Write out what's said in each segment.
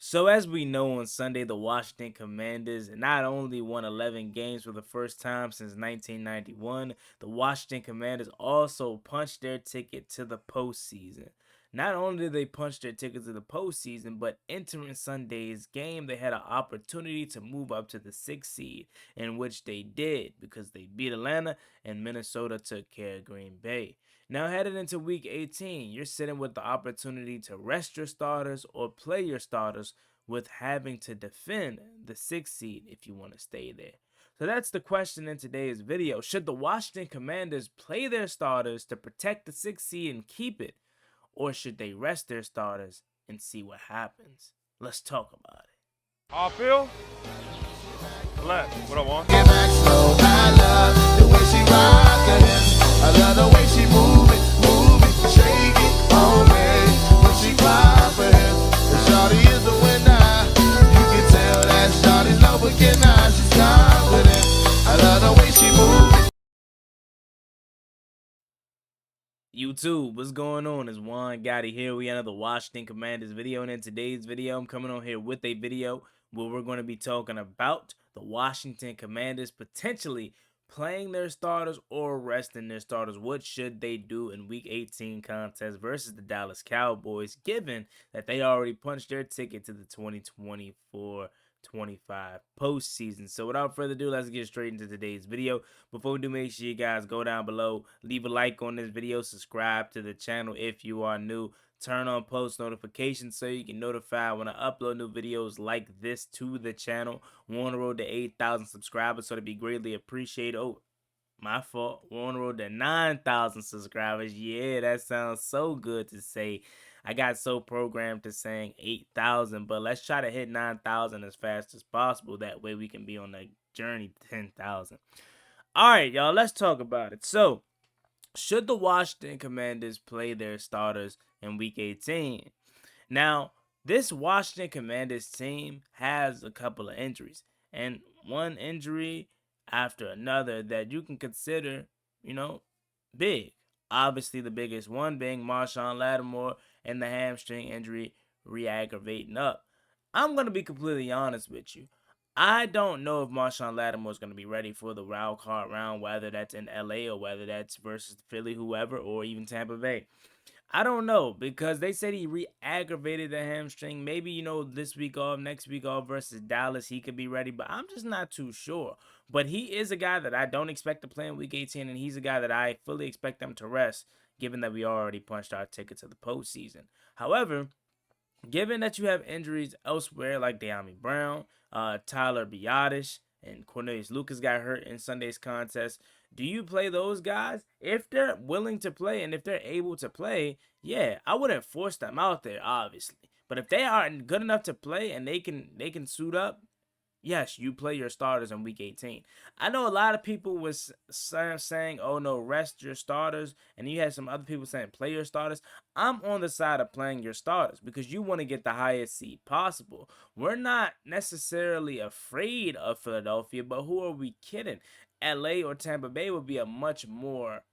So as we know, on Sunday, the Washington Commanders not only won 11 games for the first time since 1991, the Washington Commanders also punched their ticket to the postseason. Not only did they punch their ticket to the postseason, but entering Sunday's game, they had an opportunity to move up to the 6th seed, in which they did because they beat Atlanta and Minnesota took care of Green Bay. Now, headed into week 18, you're sitting with the opportunity to rest your starters or play your starters with having to defend the 6th seed if you want to stay there. So that's the question in today's video. Should the Washington Commanders play their starters to protect the 6th seed and keep it? Or should they rest their starters and see what happens? Let's talk about it. Off field? Left. What I want? Get back slow. I love the way she rock it. I love the way she move it, shake it on me. When she cry for him, the shawty is the winner. You can tell that shawty's low beginner. She's confident. I love the way she move it. YouTube, what's going on? It's Gotti here. We have another Washington Commanders video, and in today's video, I'm coming on here with a video where we're going to be talking about the Washington Commanders potentially playing their starters or resting their starters. What should they do in Week 18 contest versus the Dallas Cowboys, given that they already punched their ticket to the 2024-25 postseason? So without further ado, let's get straight into today's video. Before we do, make sure you guys go down below, leave a like on this video, subscribe to the channel if you are new, turn on post notifications so you can notify when I upload new videos like this to the channel. We're on the road to 8,000 subscribers, so it'd be greatly appreciated. Oh, my fault. We're on the road to 9,000 subscribers. Yeah, that sounds so good to say. I got so programmed to saying 8,000, but let's try to hit 9,000 as fast as possible. That way we can be on the journey to 10,000. All right, y'all, let's talk about it. So, should the Washington Commanders play their starters in Week 18? Now, this Washington Commanders team has a couple of injuries, and one injury after another that you can consider, big. Obviously, the biggest one being Marshawn Lattimore and the hamstring injury re-aggravating up. I'm going to be completely honest with you. I don't know if Marshawn Lattimore is going to be ready for the wild card round, whether that's in LA or whether that's versus Philly, whoever, or even Tampa Bay. I don't know, because they said he re-aggravated the hamstring. Maybe, this week off, next week off versus Dallas, he could be ready, but I'm just not too sure. But he is a guy that I don't expect to play in Week 18, and he's a guy that I fully expect them to rest, given that we already punched our ticket to the postseason. However, given that you have injuries elsewhere like De'Ami Brown, Tyler Biadasz, and Cornelius Lucas got hurt in Sunday's contest, do you play those guys? If they're willing to play and if they're able to play, yeah, I wouldn't force them out there, obviously. But if they aren't good enough to play and they can suit up, yes, you play your starters in Week 18. I know a lot of people was saying, oh no, rest your starters. And you had some other people saying play your starters. I'm on the side of playing your starters because you want to get the highest seed possible. We're not necessarily afraid of Philadelphia, but who are we kidding? LA or Tampa Bay would be a much more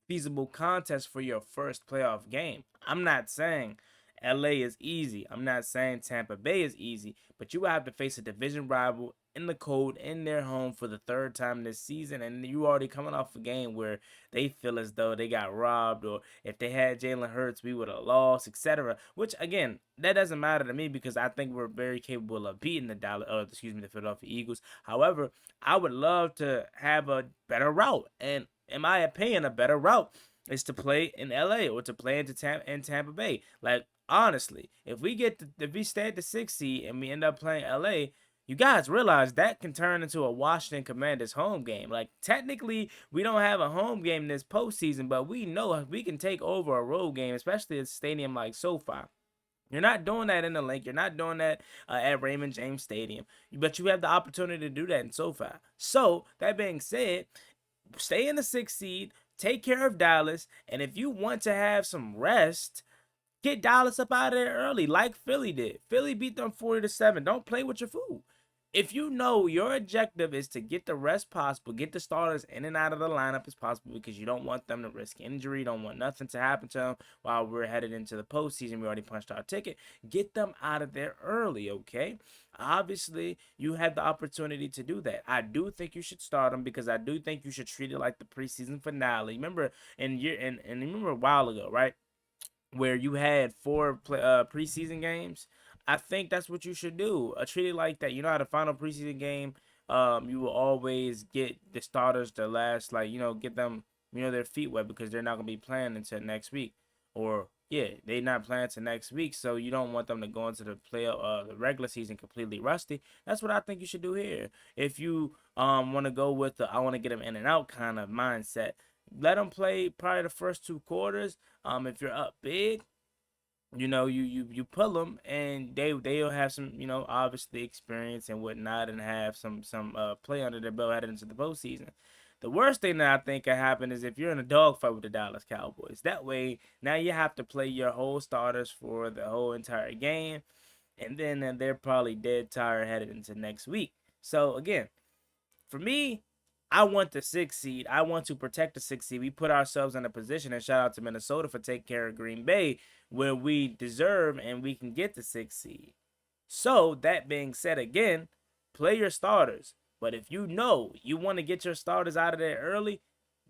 feasible contest for your first playoff game. I'm not saying LA is easy. I'm not saying Tampa Bay is easy, but you have to face a division rival in the cold in their home for the third time this season, and you already coming off a game where they feel as though they got robbed, or if they had Jalen Hurts, we would have lost, etc. Which again, that doesn't matter to me because I think we're very capable of beating the the Philadelphia Eagles. However, I would love to have a better route, and in my opinion, a better route is to play in LA or to play in Tampa Bay. Like, honestly, if we stay at the 6th seed and we end up playing LA, you guys realize that can turn into a Washington Commanders home game. Like, technically, we don't have a home game this postseason, but we know we can take over a road game, especially at a stadium like SoFi. You're not doing that in the Link. You're not doing that at Raymond James Stadium. But you have the opportunity to do that in SoFi. So, that being said, stay in the 6th seed, take care of Dallas, and if you want to have some rest, get Dallas up out of there early like Philly did. Philly beat them 40-7. Don't play with your food. if you know your objective is to get the rest possible, get the starters in and out of the lineup as possible because you don't want them to risk injury, don't want nothing to happen to them while we're headed into the postseason. We already punched our ticket. Get them out of there early, okay? Obviously, you had the opportunity to do that. I do think you should start them because I do think you should treat it like the preseason finale. Remember, and remember a while ago, right? Where you had four preseason games. I think that's what you should do. Treat it like that. You know how the final preseason game, you will always get the starters to last, like, get them, their feet wet because they're not gonna be playing until next week, or yeah, they not playing until next week. So you don't want them to go into the regular season completely rusty. That's what I think you should do here. If you want to go with the I want to get them in and out kind of mindset, let them play probably the first 2 quarters. If you're up big, you pull them, and they'll have some, obviously experience and whatnot, and have some play under their belt headed into the postseason. The worst thing that I think can happen is if you're in a dogfight with the Dallas Cowboys. That way, now you have to play your whole starters for the whole entire game, and then they're probably dead tired headed into next week. So again, for me, I want the 6 seed. I want to protect the 6 seed. We put ourselves in a position, and shout out to Minnesota for taking care of Green Bay, where we deserve and we can get the 6 seed. So, that being said, again, play your starters. But if you know you want to get your starters out of there early,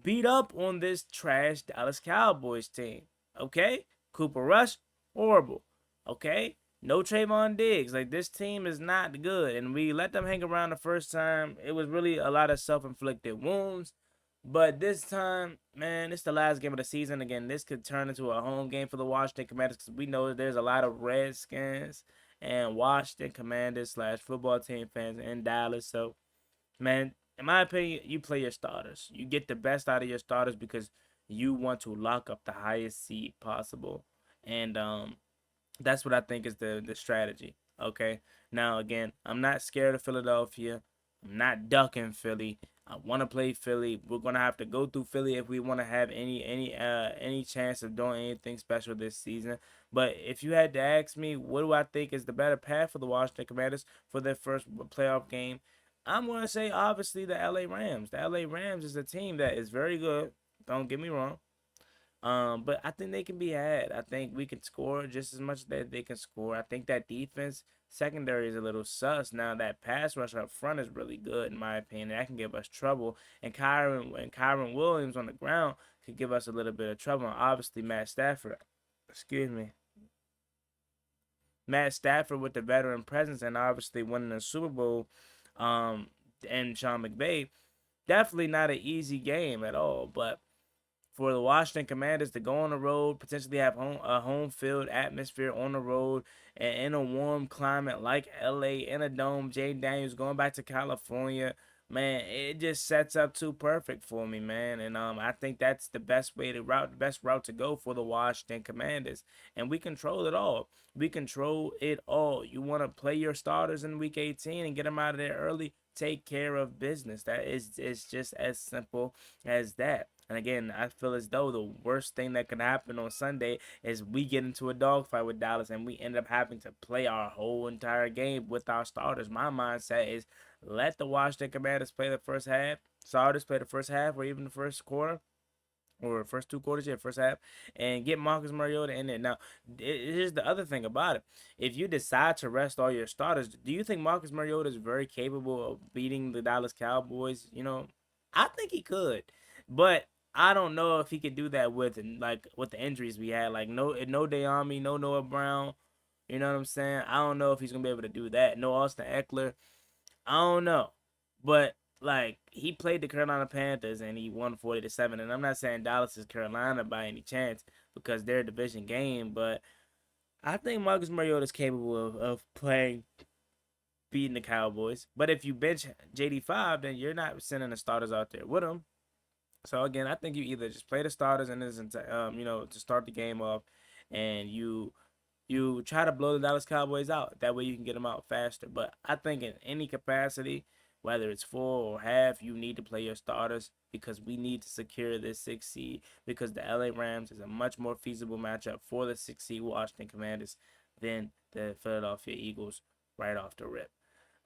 beat up on this trash Dallas Cowboys team. Okay? Cooper Rush, horrible. Okay? No Trayvon Diggs. Like, this team is not good. And we let them hang around the first time. It was really a lot of self-inflicted wounds. But this time, man, it's the last game of the season. Again, this could turn into a home game for the Washington Commanders because we know there's a lot of Redskins and Washington Commanders / football team fans in Dallas. So, man, in my opinion, you play your starters. You get the best out of your starters because you want to lock up the highest seed possible. And that's what I think is the strategy. Okay. Now again, I'm not scared of Philadelphia. I'm not ducking Philly. I want to play Philly. We're gonna have to go through Philly if we want to have any chance of doing anything special this season. But if you had to ask me, what do I think is the better path for the Washington Commanders for their first playoff game? I'm gonna say obviously the LA Rams. The LA Rams is a team that is very good. Don't get me wrong. But I think they can be had. I think we can score just as much as they can score. I think that defense secondary is a little sus. Now that pass rush up front is really good in my opinion. That can give us trouble. And Kyron Williams on the ground could give us a little bit of trouble. And obviously Matt Stafford. Excuse me. Matt Stafford with the veteran presence and obviously winning the Super Bowl. And Sean McVay. Definitely not an easy game at all. But for the Washington Commanders to go on the road, potentially have a home field atmosphere on the road, and in a warm climate like LA, in a dome, Jay Daniels going back to California, man, it just sets up too perfect for me, man. And I think that's the best route to go for the Washington Commanders. And we control it all. We control it all. You want to play your starters in week 18 and get them out of there early, take care of business. That is it's just as simple as that. And again, I feel as though the worst thing that could happen on Sunday is we get into a dogfight with Dallas and we end up having to play our whole entire game with our starters. My mindset is let the Washington Commanders play the first half, starters play the first half or even the first quarter. Or first 2 quarters, yeah, first half, and get Marcus Mariota in there. Now, here's the other thing about it. If you decide to rest all your starters, do you think Marcus Mariota is very capable of beating the Dallas Cowboys? I think he could, but I don't know if he could do that with the injuries we had. Like no Deami, no Noah Brown. You know what I'm saying? I don't know if he's gonna be able to do that. No Austin Eckler. I don't know, but like he played the Carolina Panthers and he won 40-7. And I'm not saying Dallas is Carolina by any chance because they're a division game, but I think Marcus Mariota is capable of playing, beating the Cowboys. But if you bench JD5, then you're not sending the starters out there with him. So again, I think you either just play the starters and to start the game off, and you try to blow the Dallas Cowboys out. That way you can get them out faster. But I think in any capacity, whether it's full or half, you need to play your starters because we need to secure this 6 seed because the LA Rams is a much more feasible matchup for the 6 seed Washington Commanders than the Philadelphia Eagles right off the rip.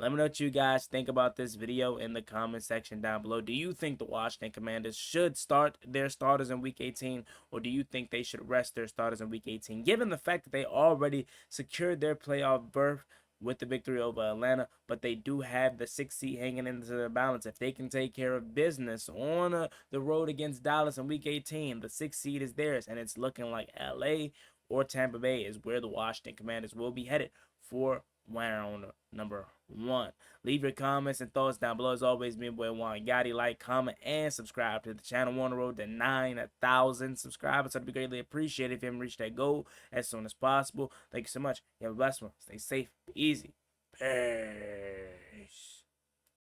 Let me know what you guys think about this video in the comment section down below. Do you think the Washington Commanders should start their starters in Week 18, or do you think they should rest their starters in Week 18, given the fact that they already secured their playoff berth with the victory over Atlanta, but they do have the 6th seed hanging into their balance? If they can take care of business on the road against Dallas in Week 18, the 6th seed is theirs, and it's looking like LA or Tampa Bay is where the Washington Commanders will be headed for round number 1. Leave your comments and thoughts down below. As always, me and boy Juan Gotti. Like, comment, and subscribe to the channel. We're on the road to 9,000 subscribers, so it'd be greatly appreciated if you haven't reached that goal as soon as possible. Thank you so much. You have a blessed one. Stay safe. Be easy. Peace.